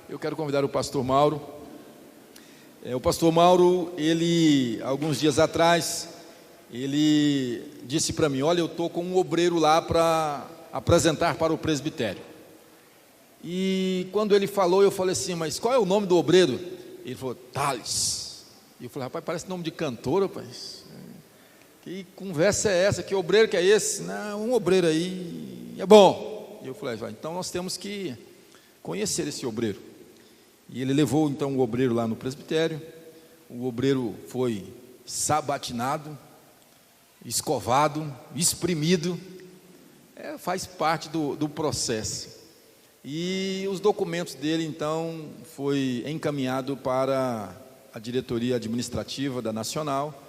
eu quero convidar o pastor Mauro. O pastor Mauro, ele, alguns dias atrás, ele disse para mim: olha, eu estou com um obreiro lá para apresentar para o presbitério. E quando ele falou, eu falei assim: mas qual é o nome do obreiro? Ele falou: Thales. E eu falei: rapaz, parece nome de cantor, rapaz. Que conversa é essa? Que obreiro que é esse? Não, um obreiro aí é bom. E eu falei: então nós temos que conhecer esse obreiro. E ele levou então o obreiro lá no presbitério. O obreiro foi sabatinado, escovado, espremido. Faz parte do processo. E os documentos dele então foi encaminhado para a diretoria administrativa da Nacional.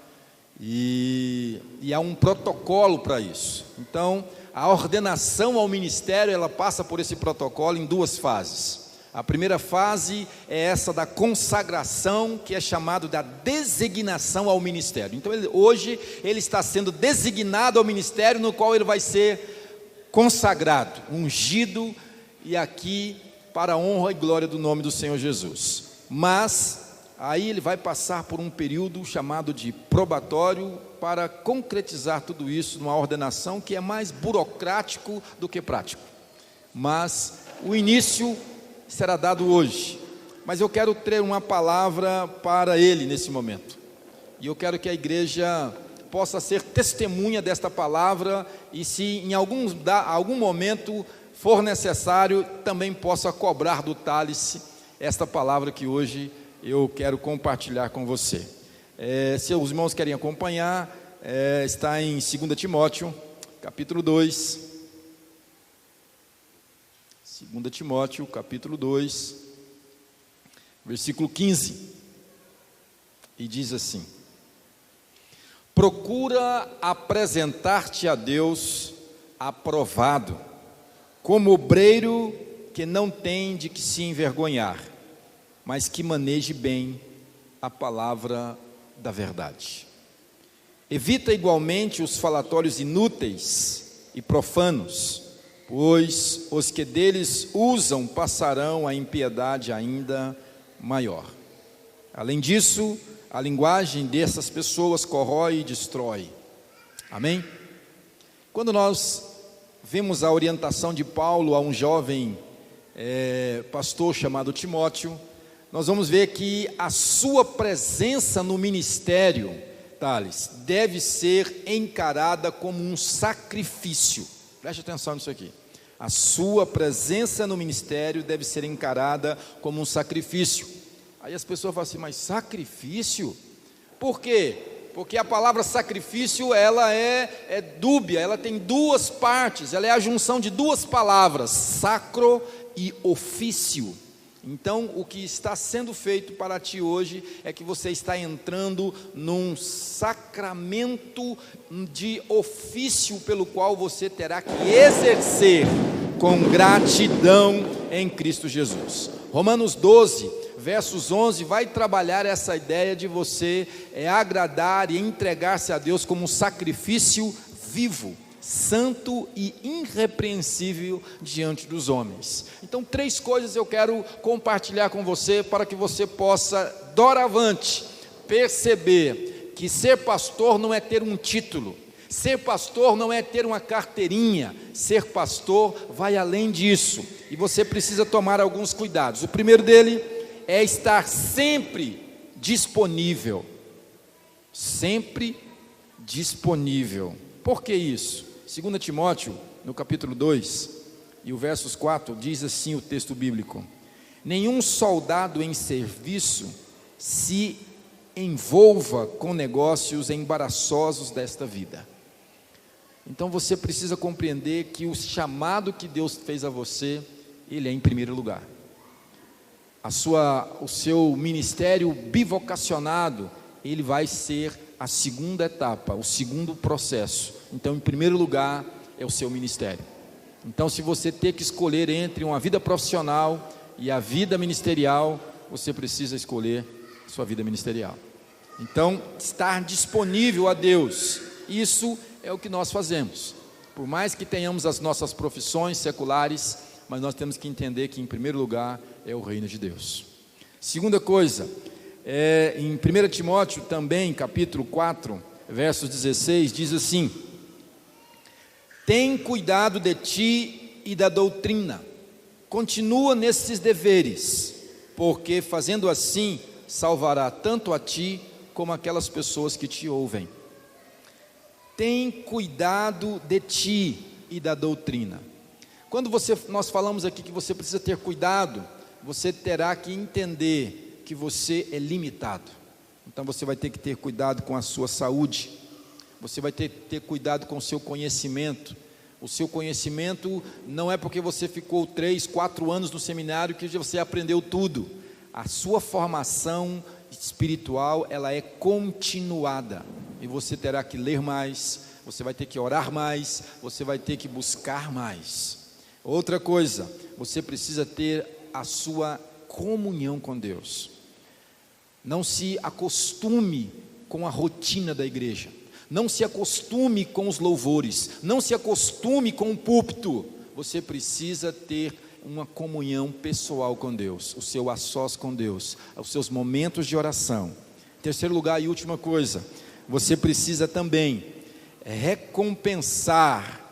E há um protocolo para isso. Então, a ordenação ao ministério, ela passa por esse protocolo em duas fases. A primeira fase é essa da consagração, que é chamado da designação ao ministério. Então, hoje, ele está sendo designado ao ministério, no qual ele vai ser consagrado, ungido, e aqui para a honra e glória do nome do Senhor Jesus. Mas aí ele vai passar por um período chamado de probatório para concretizar tudo isso numa ordenação que é mais burocrático do que prático. Mas o início será dado hoje. Mas eu quero ter uma palavra para ele nesse momento. E eu quero que a igreja possa ser testemunha desta palavra, e se em algum momento for necessário, também possa cobrar do Thales esta palavra que hoje eu quero compartilhar com você. Se os irmãos querem acompanhar, está em 2 Timóteo, capítulo 2. 2 Timóteo, capítulo 2, versículo 15. E diz assim: procura apresentar-te a Deus aprovado, como obreiro que não tem de que se envergonhar, mas que maneje bem a palavra da verdade. Evita igualmente os falatórios inúteis e profanos, pois os que deles usam passarão a impiedade ainda maior. Além disso, a linguagem dessas pessoas corrói e destrói. Amém? Quando nós vemos a orientação de Paulo a um jovem pastor chamado Timóteo, nós vamos ver que a sua presença no ministério, Thales, deve ser encarada como um sacrifício. Preste atenção nisso aqui. A sua presença no ministério deve ser encarada como um sacrifício. Aí as pessoas falam assim: mas sacrifício? Por quê? Porque a palavra sacrifício, ela é dúbia, ela tem duas partes, ela é a junção de duas palavras, sacro e ofício. Então, o que está sendo feito para ti hoje é que você está entrando num sacramento de ofício, pelo qual você terá que exercer com gratidão em Cristo Jesus. Romanos 12, versos 11, vai trabalhar essa ideia de você agradar e entregar-se a Deus como um sacrifício vivo, santo e irrepreensível diante dos homens. Então, 3 coisas eu quero compartilhar com você, para que você possa, doravante, perceber que ser pastor não é ter um título, ser pastor não é ter uma carteirinha, ser pastor vai além disso, e você precisa tomar alguns cuidados. O primeiro dele é estar sempre disponível. Sempre disponível. Por que isso? 2 Timóteo, no capítulo 2, e o versos 4, diz assim o texto bíblico: nenhum soldado em serviço se envolva com negócios embaraçosos desta vida. Então você precisa compreender que o chamado que Deus fez a você, ele é em primeiro lugar. O seu ministério bivocacionado, ele vai ser a segunda etapa, o segundo processo. Então, em primeiro lugar, é o seu ministério. Então, se você ter que escolher entre uma vida profissional e a vida ministerial, você precisa escolher a sua vida ministerial. Então, estar disponível a Deus, isso é o que nós fazemos. Por mais que tenhamos as nossas profissões seculares, mas nós temos que entender que, em primeiro lugar, é o reino de Deus. Segunda coisa, em 1 Timóteo também, capítulo 4, versos 16, diz assim: tem cuidado de ti e da doutrina, continua nesses deveres, porque fazendo assim, salvará tanto a ti, como aquelas pessoas que te ouvem. Tem cuidado de ti e da doutrina. Quando nós falamos aqui que você precisa ter cuidado, você terá que entender que você é limitado. Então você vai ter que ter cuidado com a sua saúde, você vai ter que ter cuidado com o seu conhecimento. O seu conhecimento não é porque você ficou 3, 4 anos no seminário que você aprendeu tudo. A sua formação espiritual, ela é continuada, e você terá que ler mais, você vai ter que orar mais, você vai ter que buscar mais. Outra coisa, você precisa ter a sua comunhão com Deus. Não se acostume com a rotina da igreja, não se acostume com os louvores, não se acostume com o púlpito. Você precisa ter uma comunhão pessoal com Deus, o seu a sós com Deus, os seus momentos de oração. Terceiro lugar e última coisa, você precisa também recompensar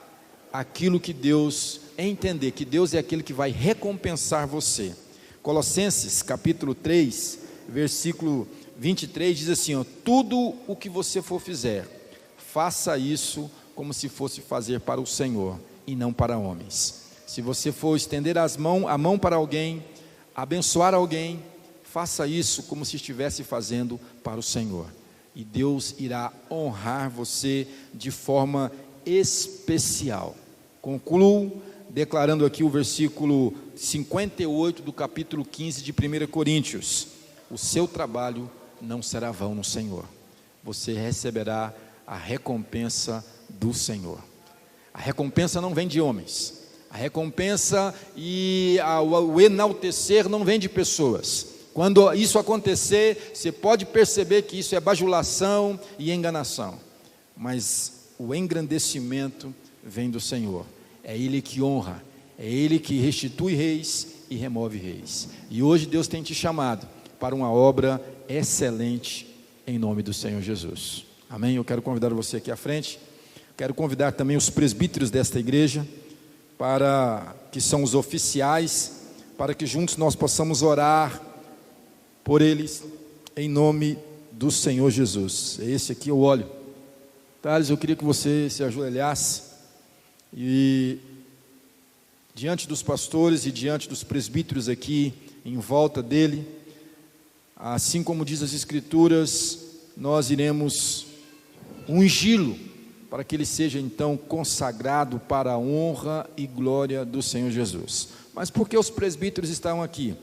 aquilo que Deus, entender que Deus é aquele que vai recompensar você. Colossenses capítulo 3, versículo 23 diz assim: tudo o que você for fizer, faça isso como se fosse fazer para o Senhor e não para homens. Se você for estender a mão para alguém, abençoar alguém, faça isso como se estivesse fazendo para o Senhor, e Deus irá honrar você de forma especial. Concluo declarando aqui o versículo 58 do capítulo 15 de 1 Coríntios: o seu trabalho não será vão no Senhor, você receberá a recompensa do Senhor. A recompensa não vem de homens, a recompensa e o enaltecer não vem de pessoas. Quando isso acontecer, você pode perceber que isso é bajulação e enganação, mas o engrandecimento vem do Senhor. É Ele que honra, é Ele que restitui reis e remove reis. E hoje Deus tem te chamado para uma obra excelente em nome do Senhor Jesus. Amém? Eu quero convidar você aqui à frente. Quero convidar também os presbíteros desta igreja, que são os oficiais, para que juntos nós possamos orar por eles, em nome do Senhor Jesus. Esse aqui eu olho. Thales, eu queria que você se ajoelhasse e diante dos pastores e diante dos presbíteros aqui em volta dele, assim como diz as Escrituras, nós iremos ungí-lo para que ele seja então consagrado para a honra e glória do Senhor Jesus. Mas por que os presbíteros estão aqui?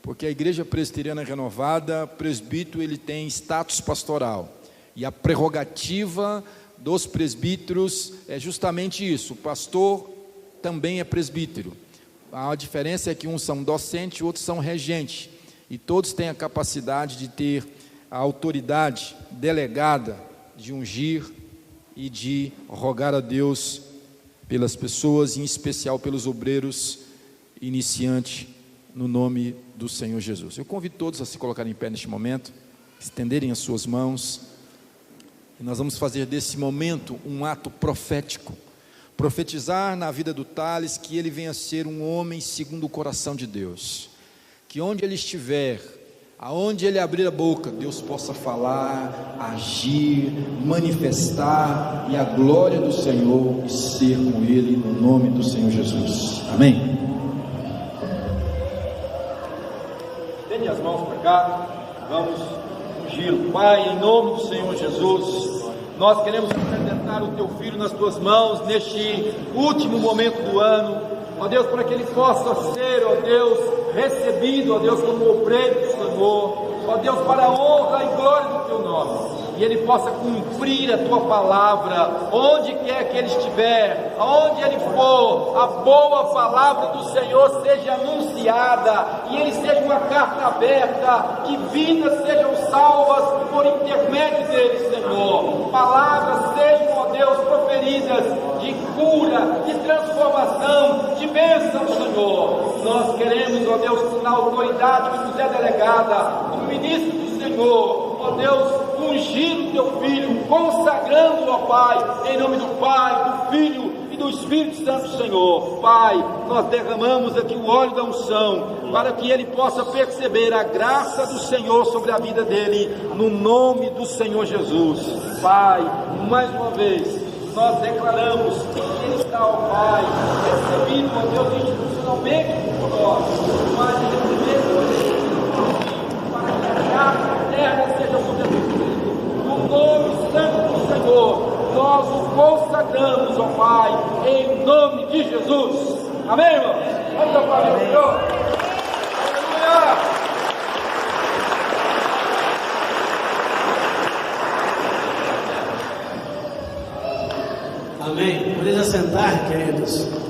Porque a Igreja Presbiteriana Renovada, presbítero, ele tem status pastoral, e a prerrogativa dos presbíteros é justamente isso. O pastor também é presbítero. A diferença é que uns são docentes e outros são regentes, e todos têm a capacidade de ter a autoridade delegada de ungir e de rogar a Deus pelas pessoas, em especial pelos obreiros iniciantes, no nome do Senhor Jesus. Eu convido todos a se colocarem em pé neste momento, estenderem as suas mãos, e nós vamos fazer desse momento um ato profético, profetizar na vida do Thales, que ele venha a ser um homem segundo o coração de Deus, que onde ele estiver, aonde ele abrir a boca, Deus possa falar, agir, manifestar, e a glória do Senhor ser com ele, no nome do Senhor Jesus. Amém. Estende as mãos para cá, vamos ungir. Pai, em nome do Senhor Jesus, nós queremos apresentar o teu filho nas tuas mãos, neste último momento do ano, ó Deus, para que ele possa ser, ó Deus, recebido, ó Deus, como obreiro do Senhor, ó Deus, para a honra e glória do teu nome, e ele possa cumprir a tua palavra, onde quer que ele estiver, aonde ele for, a boa palavra do Senhor seja anunciada, e ele seja uma carta aberta, que vidas sejam salvas por intermédio dele, Senhor, palavras sejam, ó Deus, proferidas de cura, de transformação, de bênção, Senhor. Nós queremos, ó Deus, na autoridade que nos é delegada, como ministro do Senhor, ó Deus, ungir o teu filho, consagrando, ó Pai, em nome do Pai, do Filho e do Espírito Santo, Senhor. Pai, nós derramamos aqui o óleo da unção, para que ele possa perceber a graça do Senhor sobre a vida dele, no nome do Senhor Jesus. Pai, mais uma vez, nós declaramos que ele está, ó Pai, recebido, ó Deus, institucionalmente por nós, mas recebendo para que a graça eterna seja sobrevivida. No nome santo do Senhor, nós o consagramos, ó Pai, em nome de Jesus. Amém, irmão? Vamos ao Pai, Senhor. Aleluia! Amém. Podem assentar, queridos.